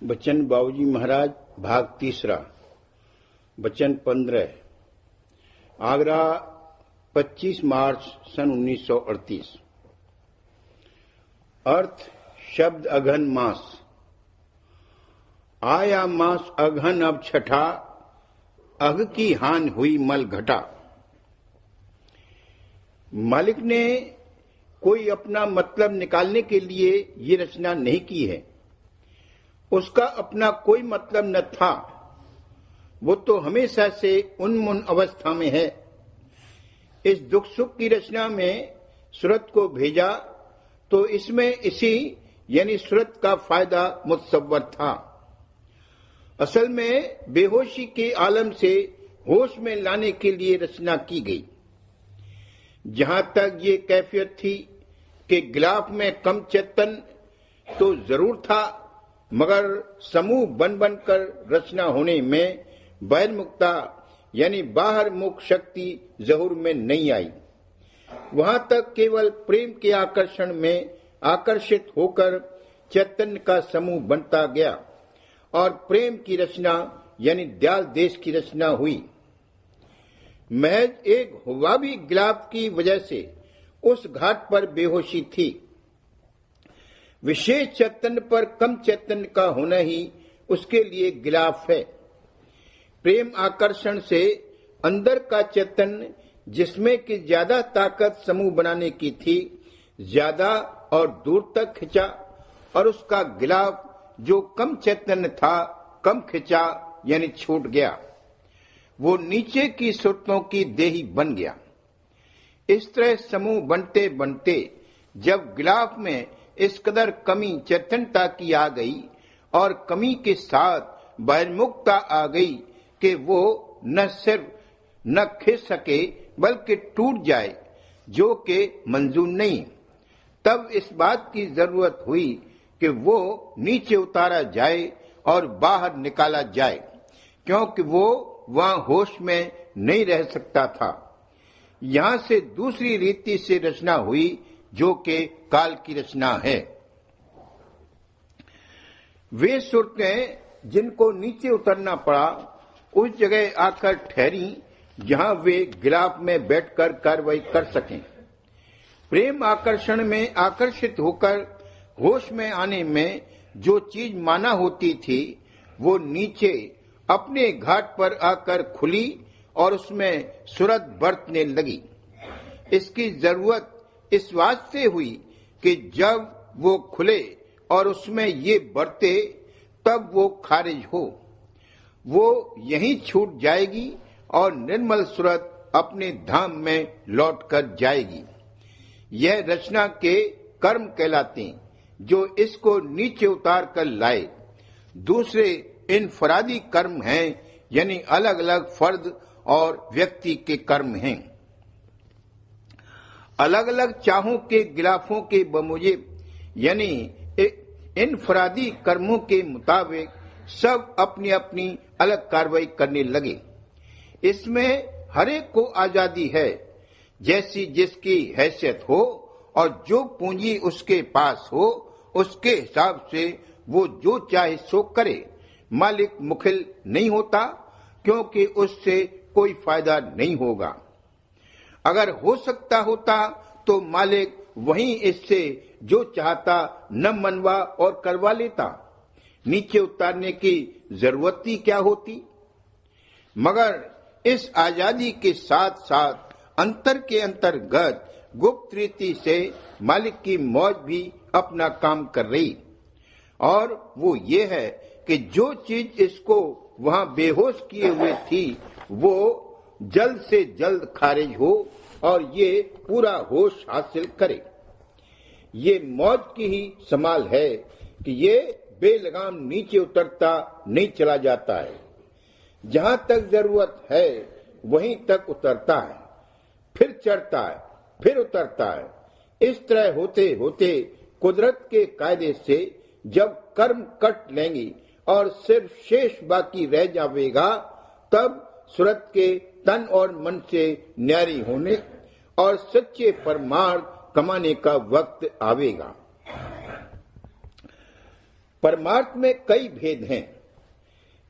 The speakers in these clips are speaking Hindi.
बचन बाबूजी महाराज भाग तीसरा। बचन 15। आगरा 25 मार्च सन 1938। अर्थ शब्द अघन मास। आया मास अघन अब छठा, अघ की हान हुई मल घटा। मालिक ने कोई अपना मतलब निकालने के लिए ये रचना नहीं की है। उसका अपना कोई मतलब न था। वो तो हमेशा से उन्मुन अवस्था में है। इस दुख सुख की रचना में सूरत को भेजा तो इसमें इसी यानी सूरत का फायदा मुतसव्वर था। असल में बेहोशी के आलम से होश में लाने के लिए रचना की गई। जहां तक ये कैफियत थी कि गिलाफ में कम चेतन तो जरूर था, मगर समूह बन बनकर रचना होने में बहिर्मुखता यानी बाहर मुख शक्ति जहूर में नहीं आई। वहां तक केवल प्रेम के आकर्षण में आकर्षित होकर चैतन्य का समूह बनता गया और प्रेम की रचना यानी दयाल देश की रचना हुई। महज एक हुआ भी गिलाफ की वजह से उस घाट पर बेहोशी थी। विशेष चैतन्य पर कम चैतन्य का होना ही उसके लिए गिलाफ है। प्रेम आकर्षण से अंदर का चैतन्य जिसमें कि ज्यादा ताकत समूह बनाने की थी, ज्यादा और दूर तक खिंचा और उसका गिलाफ जो कम चैतन्य था कम खिंचा यानी छूट गया। वो नीचे की सुरतों की देही बन गया। इस तरह समूह बनते बनते जब गिलाफ में इस कदर कमी चैतन्यता की आ गई और कमी के साथ बहिर्मुखता आ गई कि वो न सिर्फ न खिंच सके बल्कि टूट जाए, जो कि मंजूर नहीं, तब इस बात की जरूरत हुई कि वो नीचे उतारा जाए और बाहर निकाला जाए, क्योंकि वो वहां होश में नहीं रह सकता था। यहां से दूसरी रीति से रचना हुई जो कि काल की रचना है। वे सूरतें जिनको नीचे उतरना पड़ा उस जगह आकर ठहरी जहां वे गिलाफ में बैठकर कार्रवाई कर सकें। प्रेम आकर्षण में आकर्षित होकर होश में आने में जो चीज माना होती थी वो नीचे अपने घाट पर आकर खुली और उसमें सूरत बरतने लगी। इसकी जरूरत इस वास्ते हुई कि जब वो खुले और उसमें ये बरते तब वो खारिज हो। वो यहीं छूट जाएगी और निर्मल सूरत अपने धाम में लौट कर जाएगी। यह रचना के कर्म कहलाते जो इसको नीचे उतार कर लाए। दूसरे इनफरादी कर्म हैं यानी अलग अलग फर्द और व्यक्ति के कर्म हैं। अलग अलग चाहों के गिलाफों के बमुजिब यानी इनफरादी कर्मों के मुताबिक सब अपनी अपनी अलग कार्रवाई करने लगे। इसमें हर एक को आजादी है, जैसी जिसकी हैसियत हो और जो पूंजी उसके पास हो उसके हिसाब से वो जो चाहे सो करे। मालिक मुखिल नहीं होता क्योंकि उससे कोई फायदा नहीं होगा। अगर हो सकता होता तो मालिक वहीं इससे जो चाहता न मनवा और करवा लेता। नीचे उतारने की जरूरत ही क्या होती। मगर इस आजादी के साथ साथ अंतर के अंतर्गत गुप्त रीति से मालिक की मौज भी अपना काम कर रही, और वो ये है कि जो चीज इसको वहां बेहोश किए हुए थी वो जल्द से जल्द खारिज हो और ये पूरा होश हासिल करे। ये मौज की ही संभाल है कि ये बेलगाम नीचे उतरता नहीं चला जाता है। जहां तक जरूरत है वहीं तक उतरता है, फिर चढ़ता है, फिर उतरता है। इस तरह होते होते कुदरत के कायदे से जब कर्म कट लेंगी और सिर्फ शेष बाकी रह जावेगा, तब सूरत के तन और मन से न्यारी होने और सच्चे परमार्थ कमाने का वक्त आवेगा। परमार्थ में कई भेद हैं।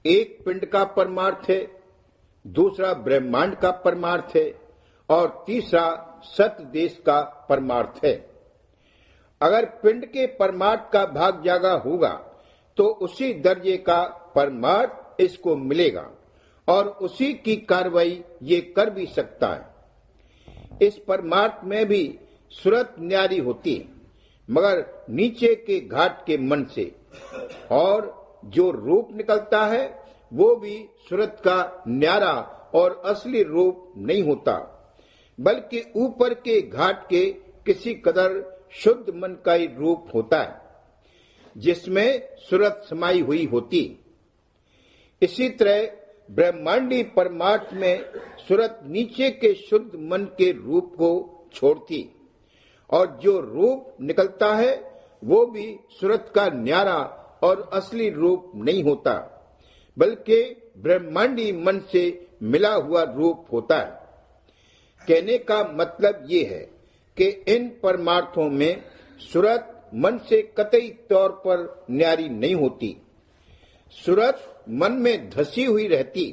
एक पिंड का परमार्थ है, दूसरा ब्रह्मांड का परमार्थ है और तीसरा सत देश का परमार्थ है। अगर पिंड के परमार्थ का भाग जागा होगा तो उसी दर्जे का परमार्थ इसको मिलेगा और उसी की कार्रवाई ये कर भी सकता है। इस परमार्थ में भी सूरत न्यारी होती है, मगर नीचे के घाट के मन से, और जो रूप निकलता है वो भी सूरत का न्यारा और असली रूप नहीं होता, बल्कि ऊपर के घाट के किसी कदर शुद्ध मन का ही रूप होता है, जिसमें सूरत समाई हुई होती। इसी तरह ब्रह्मांडी परमार्थ में सूरत नीचे के शुद्ध मन के रूप को छोड़ती और जो रूप निकलता है वो भी सूरत का न्यारा और असली रूप नहीं होता, बल्कि ब्रह्मांडी मन से मिला हुआ रूप होता है। कहने का मतलब ये है कि इन परमार्थों में सूरत मन से कतई तौर पर न्यारी नहीं होती। सूरत मन में धसी हुई रहती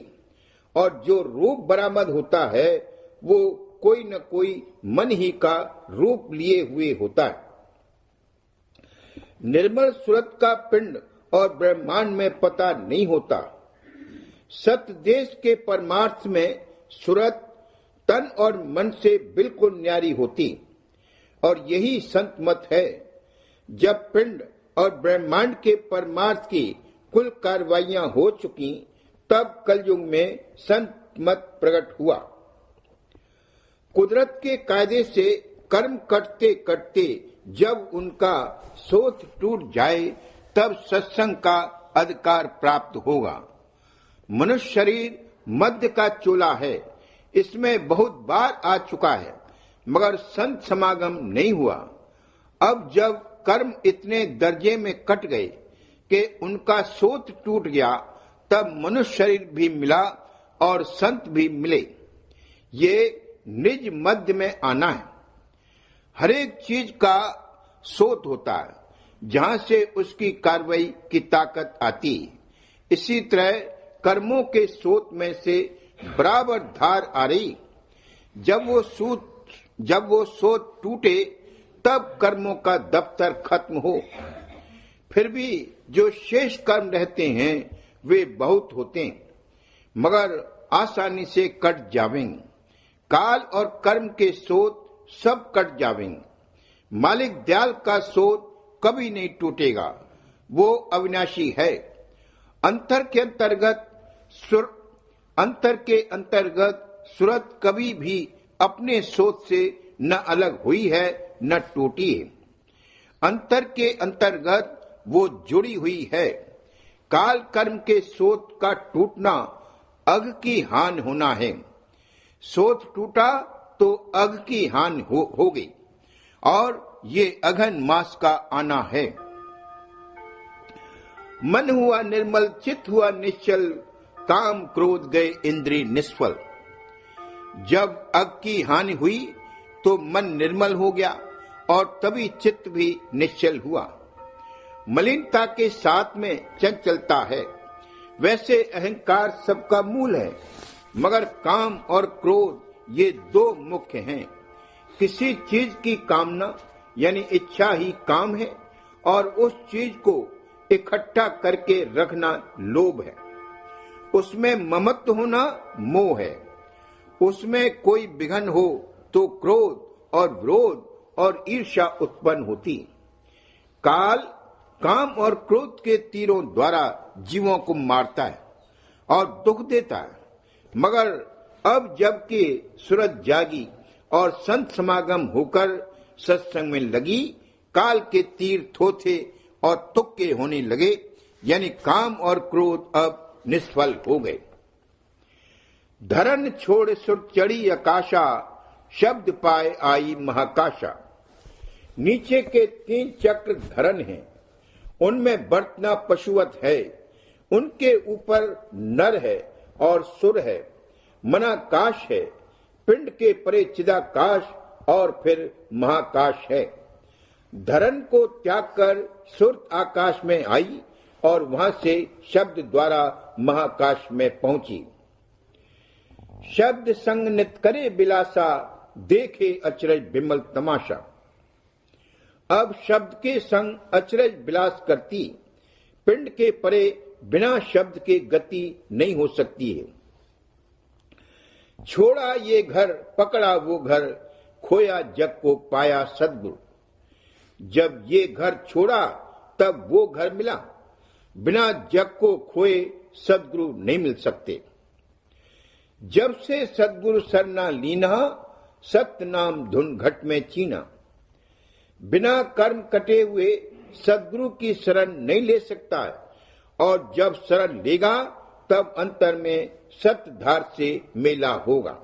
और जो रूप बरामद होता है वो कोई न कोई मन ही का रूप लिए हुए होता है। निर्मल सूरत का पिंड और ब्रह्मांड में पता नहीं होता। सत देश के परमार्थ में सूरत तन और मन से बिल्कुल न्यारी होती और यही संत मत है। जब पिंड और ब्रह्मांड के परमार्थ की कुल कार्रवाइयां हो चुकी तब कलयुग में संत मत प्रकट हुआ। कुदरत के कायदे से कर्म करते करते जब उनका सोच टूट जाए तब सत्संग का अधिकार प्राप्त होगा। मनुष्य शरीर मध्य का चोला है, इसमें बहुत बार आ चुका है, मगर संत समागम नहीं हुआ। अब जब कर्म इतने दर्जे में कट गए कि उनका सोच टूट गया तब मनुष्य शरीर भी मिला और संत भी मिले। ये निज मध्य में आना है। हर एक चीज का सोत होता है जहां से उसकी कार्रवाई की ताकत आती। इसी तरह कर्मों के सोत में से बराबर धार आ रही। जब वो सोत टूटे तब कर्मों का दफ्तर खत्म हो। फिर भी जो शेष कर्म रहते हैं वे बहुत होते हैं, मगर आसानी से कट जावेंगे। काल और कर्म के सोत सब कट जावेंगे। मालिक दयाल का सोत कभी नहीं टूटेगा, वो अविनाशी है। अंतर के अंतर्गत सूरत कभी भी अपने सोच से न अलग हुई है न टूटी है। अंतर के अंतर्गत वो जुड़ी हुई है। काल कर्म के सोच का टूटना अघ की हानि होना है। सोच टूटा तो अघ की हानि हो गई और ये अघन मास का आना है। मन हुआ निर्मल, चित्त हुआ निश्चल, काम क्रोध गए इंद्रिय निष्फल। जब अघ की हानि हुई तो मन निर्मल हो गया और तभी चित्त भी निश्चल हुआ। मलिनता के साथ में चंचलता है। वैसे अहंकार सबका मूल है, मगर काम और क्रोध ये दो मुख्य हैं। किसी चीज की कामना यानी इच्छा ही काम है और उस चीज को इकट्ठा करके रखना लोभ है। उसमें ममत्व होना मोह है। उसमें कोई विघन हो तो क्रोध और विरोध और ईर्ष्या उत्पन्न होती। काल काम और क्रोध के तीरों द्वारा जीवों को मारता है और दुख देता है, मगर अब जबकि सूरत जागी और संत समागम होकर सत्संग में लगी, काल के तीर थोथे और तुक्के होने लगे, यानी काम और क्रोध अब निष्फल हो गए। धरन छोड़ सुर चढ़ी आकाशा, शब्द पाए आई महाकाशा। नीचे के 3 चक्र धरन हैं, उनमें बर्तना पशुवत है, उनके ऊपर नर है और सुर है, मनाकाश है, पिंड के परे चिदाकाश और फिर महाकाश है। धरण को त्याग कर सुर्त आकाश में आई और वहां से शब्द द्वारा महाकाश में पहुंची। शब्द संग नित करे बिलासा, देखे अचरज बिमल तमाशा। अब शब्द के संग अचरज बिलास करती, पिंड के परे बिना शब्द के गति नहीं हो सकती है। छोड़ा ये घर पकड़ा वो घर, खोया जग को पाया सद्गुरु। जब ये घर छोड़ा तब वो घर मिला, बिना जग को खोए सद्गुरु नहीं मिल सकते। जब से सद्गुरु सरना लीना, सत्य नाम धुन घट में चीना। बिना कर्म कटे हुए सद्गुरु की शरण नहीं ले सकता है, और जब शरण लेगा तब अंतर में सत्य धार से मेला होगा।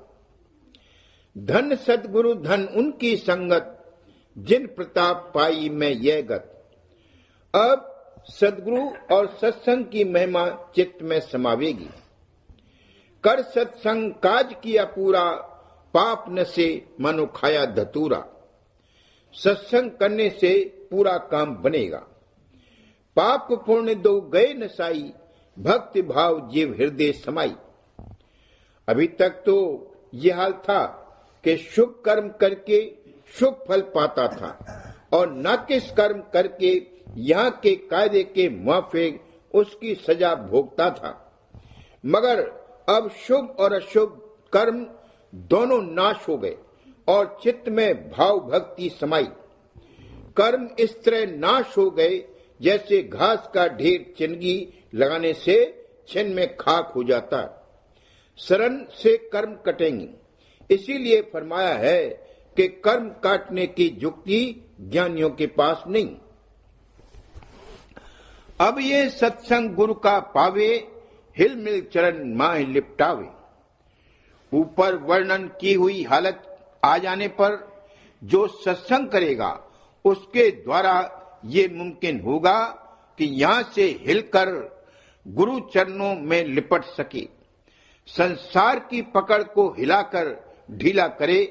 धन सद्गुरु धन उनकी संगत, जिन प्रताप पाई मैं यह गत। अब सद्गुरु और सत्संग की महिमा चित्त में समावेगी। कर सत्संग काज किया पूरा, पाप न से मनो खाया धतूरा। सत्संग करने से पूरा काम बनेगा। पाप पुण्य दो गए नसाई, भक्ति भाव जीव हृदय समाई। अभी तक तो यह हाल था कि शुभ कर्म करके शुभ फल पाता था, और नाकिस कर्म करके यहाँ के कायदे के मुआफिक उसकी सजा भोगता था। मगर अब शुभ और अशुभ कर्म दोनों नाश हो गए और चित्त में भाव भक्ति समाई। कर्म इस तरह नाश हो गए जैसे घास का ढेर चिंदगी लगाने से छिन में खाक हो जाता। शरण से कर्म कटेंगे, इसीलिए फरमाया है कि कर्म काटने की युक्ति ज्ञानियों के पास नहीं। अब ये सत्संग गुरु का पावे, हिल मिल चरण माह लिपटावे। ऊपर वर्णन की हुई हालत आ जाने पर जो सत्संग करेगा उसके द्वारा ये मुमकिन होगा कि यहां से हिलकर गुरु चरणों में लिपट सके। संसार की पकड़ को हिलाकर ढीला करे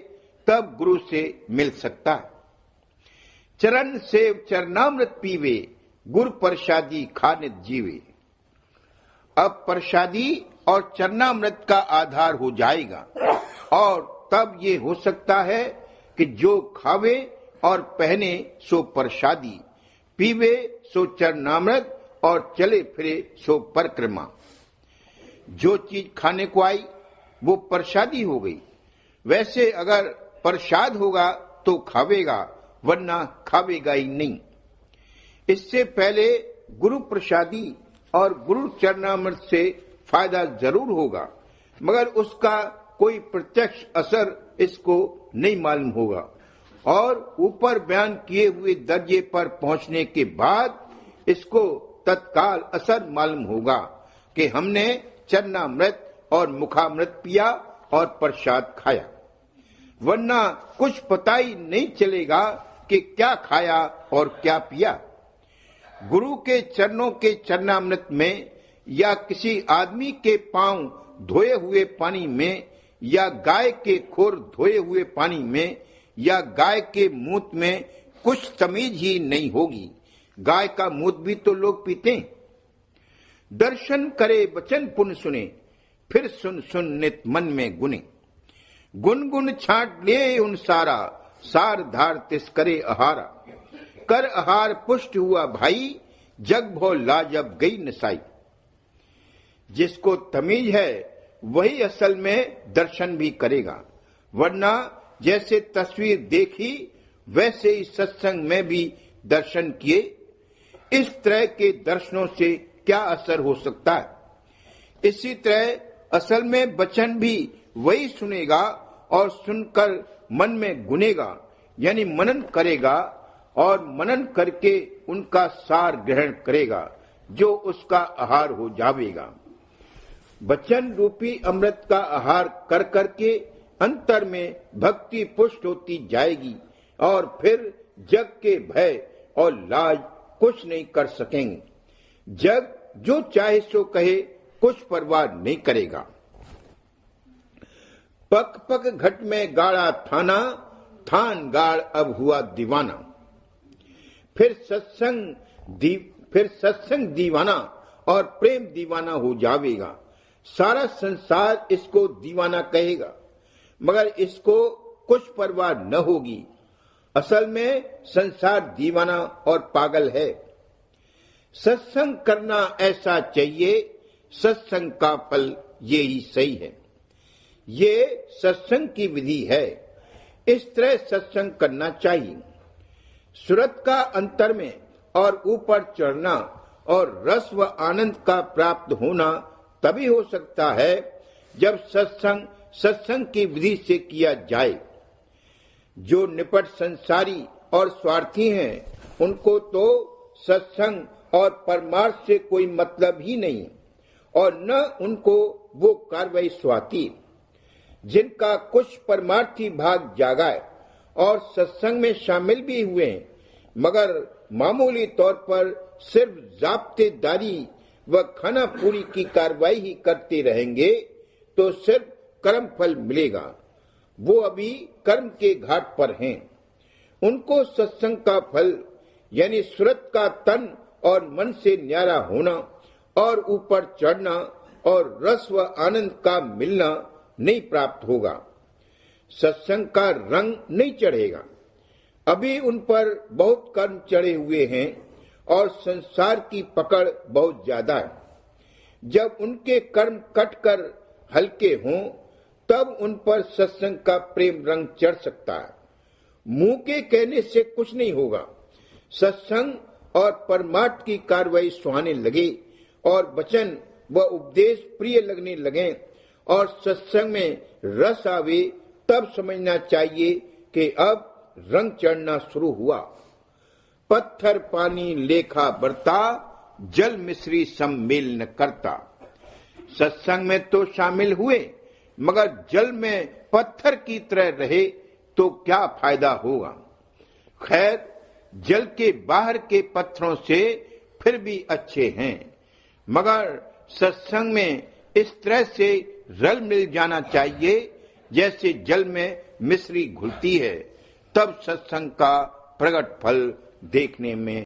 तब गुरु से मिल सकता है। चरण सेव चरणामृत पीवे, गुर प्रसादी खानित जीवे। अब प्रसादी और चरणामृत का आधार हो जाएगा, और तब ये हो सकता है कि जो खावे और पहने सो प्रसादी, पीवे सो चरणामृत, और चले फिरे सो परिक्रमा। जो चीज खाने को आई वो प्रसादी हो गई। वैसे अगर प्रसाद होगा तो खावेगा, वरना खावेगा ही नहीं। इससे पहले गुरु प्रसादी और गुरु चरणामृत से फायदा जरूर होगा, मगर उसका कोई प्रत्यक्ष असर इसको नहीं मालूम होगा। और ऊपर बयान किए हुए दर्जे पर पहुंचने के बाद इसको तत्काल असर मालूम होगा कि हमने चरणामृत और मुखामृत पिया और प्रसाद खाया, वरना कुछ पता ही नहीं चलेगा कि क्या खाया और क्या पिया। गुरु के चरणों के चरणामृत में या किसी आदमी के पांव धोए हुए पानी में या गाय के खुर धोए हुए पानी में या गाय के मूत्र में कुछ तमीज ही नहीं होगी। गाय का मूत्र भी तो लोग पीते हैं। दर्शन करे वचन पुन सुने, फिर सुन सुन नित मन में गुने। गुन गुन छाट ले उन सारा, सार धार तिस करे आहारा। कर आहार पुष्ट हुआ भाई, जग भो लाजब गई नसाई। जिसको तमीज है वही असल में दर्शन भी करेगा, वरना जैसे तस्वीर देखी वैसे ही सत्संग में भी दर्शन किए। इस तरह के दर्शनों से क्या असर हो सकता है। इसी तरह असल में वचन भी वही सुनेगा और सुनकर मन में गुनेगा, यानी मनन करेगा, और मनन करके उनका सार ग्रहण करेगा जो उसका आहार हो जावेगा। वचन रूपी अमृत का आहार कर करके अंतर में भक्ति पुष्ट होती जाएगी, और फिर जग के भय और लाज कुछ नहीं कर सकेंगे। जग जो चाहे सो कहे, कुछ परवाह नहीं करेगा। पक पक घट में गाड़ा थाना, थान गाड़ अब हुआ दीवाना। फिर सत्संग दीवाना और प्रेम दीवाना हो जाएगा। सारा संसार इसको दीवाना कहेगा, मगर इसको कुछ परवाह न होगी। असल में संसार दीवाना और पागल है। सत्संग करना ऐसा चाहिए, सत्संग का फल ये ही सही है। ये सत्संग की विधि है। इस तरह सत्संग करना चाहिए। सूरत का अंतर में और ऊपर चढ़ना और रस व आनंद का प्राप्त होना तभी हो सकता है जब सत्संग की विधि से किया जाए। जो निपट संसारी और स्वार्थी हैं, उनको तो सत्संग और परमार्थ से कोई मतलब ही नहीं, और न उनको वो कार्रवाई स्वाती। जिनका कुछ परमार्थी भाग जागा है और सत्संग में शामिल भी हुए हैं, मगर मामूली तौर पर सिर्फ जाब्तेदारी व खाना पूरी की कार्रवाई ही करते रहेंगे, तो सिर्फ कर्म फल मिलेगा। वो अभी कर्म के घाट पर हैं। उनको सत्संग का फल यानी सूरत का तन और मन से न्यारा होना और ऊपर चढ़ना और रस व आनंद का मिलना नहीं प्राप्त होगा। सत्संग का रंग नहीं चढ़ेगा। अभी उन पर बहुत कर्म चढ़े हुए हैं और संसार की पकड़ बहुत ज्यादा है। जब उनके कर्म कटकर हल्के हों, तब उन पर सत्संग का प्रेम रंग चढ़ सकता है। मुंह के कहने से कुछ नहीं होगा। सत्संग और परमार्थ की कार्रवाई सुहाने लगे और वचन व उपदेश प्रिय लगने लगे और सत्संग में रस आवे, तब समझना चाहिए कि अब रंग चढ़ना शुरू हुआ। पत्थर पानी लेखा बरता, जल मिश्री सम्मेल न करता। सत्संग में तो शामिल हुए, मगर जल में पत्थर की तरह रहे तो क्या फायदा होगा। खैर, जल के बाहर के पत्थरों से फिर भी अच्छे हैं, मगर सत्संग में इस तरह से रल मिल जाना चाहिए जैसे जल में मिश्री घुलती है, तब सत्संग का प्रगट फल देखने में